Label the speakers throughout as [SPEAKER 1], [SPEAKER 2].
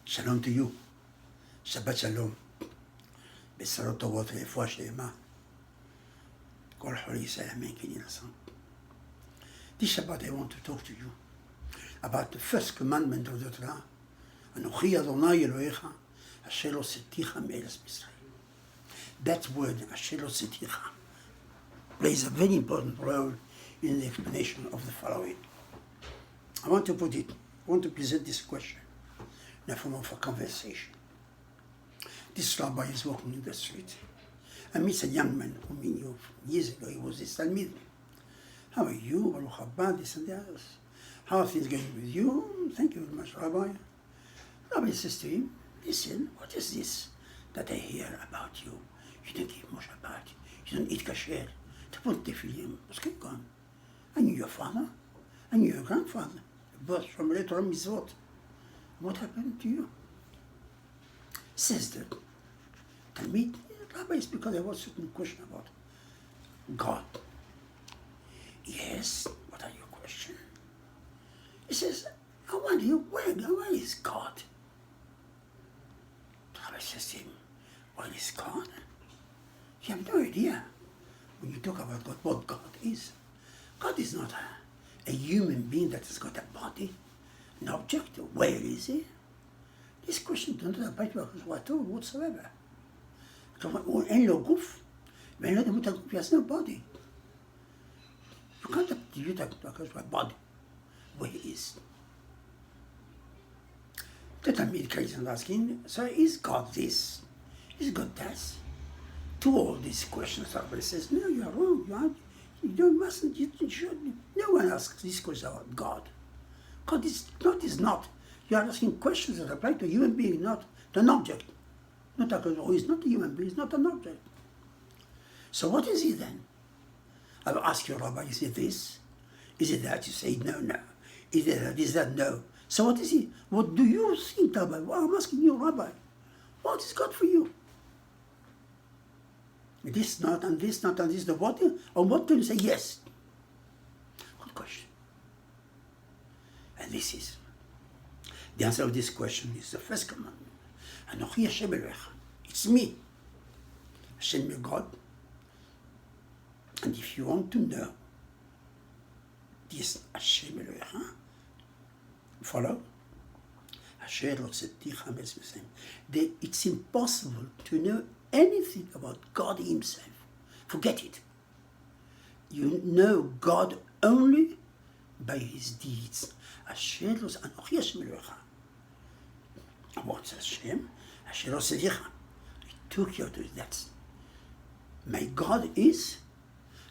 [SPEAKER 1] Shalom to you. Shabbat Shalom. בשורות טובות ורפואה שלמה. כל חולי ישראל, אמן כן יהי רצון. This Shabbat I want to talk to you about the first commandment of the Torah. אנוכי אדוני אלוהיך, אשר לא הוצאתיך מארץ מצרים. That word, אשר לא הוצאתיך, plays a very important role in the explanation of the following. I want to present this question in a form of a conversation. This rabbi is walking in the street and meets a young man whom he knew years ago. He was his Talmid. How are you? Baruch haba, this and the others. How are things going with you? Thank you very much, Rabbi. Rabbi says to him, listen, what is this that I hear about you? You don't keep Moshe Shabbat. You don't eat kasher. Tu portes tefillin. What's going on? I knew your father. I knew your grandfather. Both from later on mitzvot. What happened to you? Says the Talmid, Rabbi, it's because there was a certain question about God. Yes, what are your questions? He says, I wonder, where is God? Rabbi says to him, where is God? You have no idea when you talk about God, what God is. God is not a human being that has got a body, an object. Where is he? This question doesn't apply to us at all whatsoever. אין לו גוף, ואין לו דמות הגוף, he has no body. You can't attribute to a body where he is. The Talmid carries on asking, so is God this? Is God that? To all these questions, everybody says, no, you are wrong. You should. No one asks these questions about God. God is not. You are asking questions that apply to a human being, not to an object. Not a God who is not a human being, is not an object. So what is he then? I will ask you, Rabbi, is it this? Is it that? You say, no. Is it that? Is that? No. So what is he? What do you think, Rabbi? Well, I'm asking you, Rabbi. What is God for you? This, not, and this, not, and this, the what? Or what do you say? Yes. Good question. And this is. The answer of this question is the first commandment. Anochi Hashem Elohecha. It's me. Hashem, your God. And if you want to know this Hashem Elohecha, follow. Asher lo tzeticha me'eretz Mitzrayim. It's impossible to know anything about God himself. Forget it. You know God only by his deeds. Asher lo Anochi Hashem Elohecha. What's Hashem? Asher lo tzeticha. I took you to that. My God is,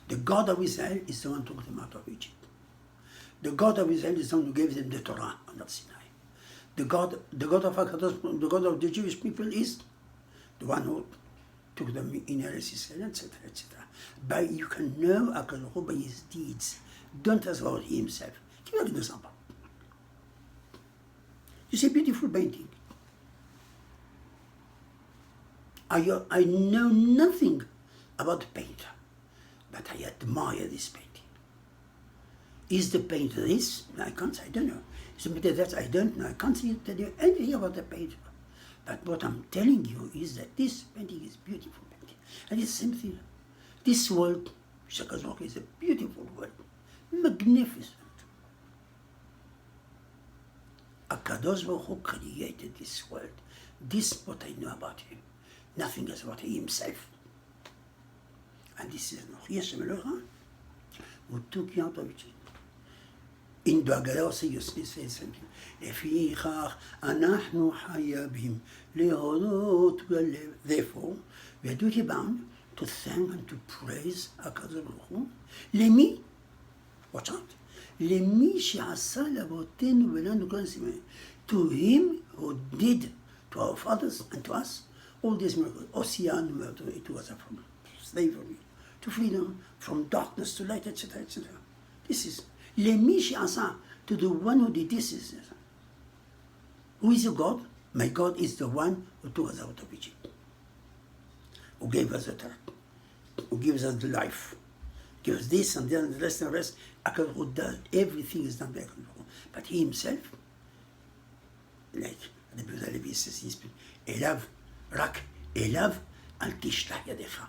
[SPEAKER 1] the God of Israel is the one who took them out of Egypt. The God of Israel is the one who gave them the Torah on Mount Sinai. The God of HaKadosh, the God of the Jewish people is the one who took them in Eretz Israel, etc., etc. But you can know HaKadosh by his deeds. Don't ask about himself. Give you an example. You see a beautiful painting. I know nothing about the painter, but I admire this painting. Is the painter this? I can't say, I don't know. Is the painter that? I don't know. I can't tell you anything about the painter. But what I'm telling you is that this painting is beautiful painting. And it's the same thing. This world, Shakazwaka, is a beautiful world. Magnificent. HaKadosh Baruch Hu created this world. This is what I know about him. Nothing else about himself. And this is Anochi Hashem Elohecha, who took you out of Egypt. In the Haggadah also you say something. לפיכך אנחנו חייבים להודות בלב. Therefore, we are duty bound to thank and to praise HaKadosh Baruch Hu. למי? Watch out. למי שעשה לאבותינו ולנו כל הסימנים. To him who did to our fathers and to us all these miracles. Ocean, it was from slavery to freedom, from darkness to light, etc., etc. This is למי שעשה, to the one who did this. Who is your God? My God is the one who took us out of Egypt, who gave us the Torah, who gives us the life, gives us this and then the rest and the rest. HaKadosh does everything is done by HaKadosh. But he himself, like הדבר הזה ביססיס, אליו, רק אליו, אל תשלח ידיך.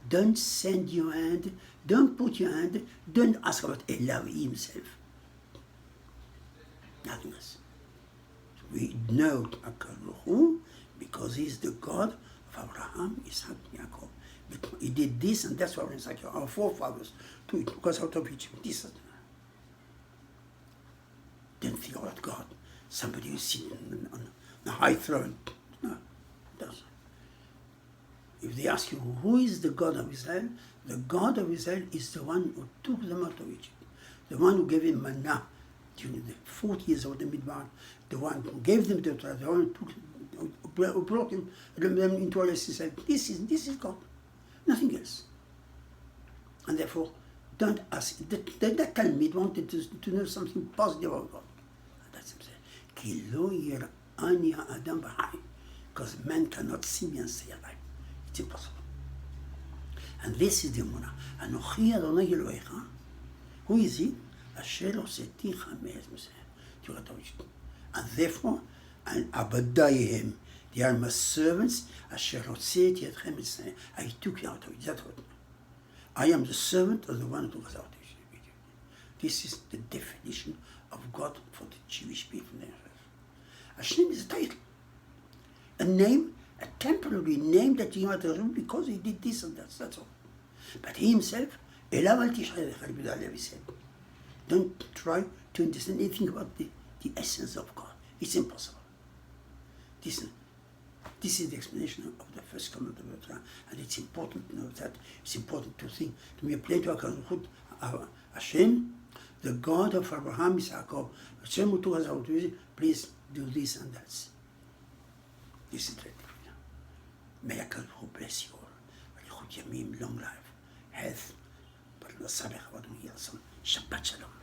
[SPEAKER 1] Don't send your hand, don't put your hand, don't ask about אליו himself. Nothing else. We know HaKadosh because he's the God of Abraham, Isaac, Jacob. He did this and that's why it's like our forefathers to it because out of Egypt. This don't think about God. Somebody who's sitting on a high throne. No, it doesn't. If they ask you who is the God of Israel, the God of Israel is the one who took them out of Egypt, the one who gave him manna during the 40 years of the Midbar, the one who gave them the Torah, the one who brought them into our life. He said, this is God, nothing else. And therefore, don't ask. That Talmud wanted to know something positive about God. And that's him saying, Ki lo yir'ani ha'adam b'chai, because man cannot see me and stay alive. It's impossible. And this is the Emunah. Anochi Adonai Elohecha. Who is he? Asher hoseticha me'ez Moshe. And therefore, and abadaihem, they are my servants. Asher hoseti etchem Mitzrayim. I took you out of Egypt. That's what. I am the servant of the one who took us out of Egypt. This is the definition of God for the Jewish people. Hashem is a title, a name, a temporary name that he might have because he did this and that. That's all. But he himself, don't try to understand anything about the essence of God. It's impossible. This is the explanation of the first command of the Torah, and it's important to know that. It's important to think, to be a play to Hashem, the God of Abraham, Isaac, Hashem who took us out of Egypt, please do this and that. This is the May HaKadosh bless you all. Long life, health, but Shabbat Shalom.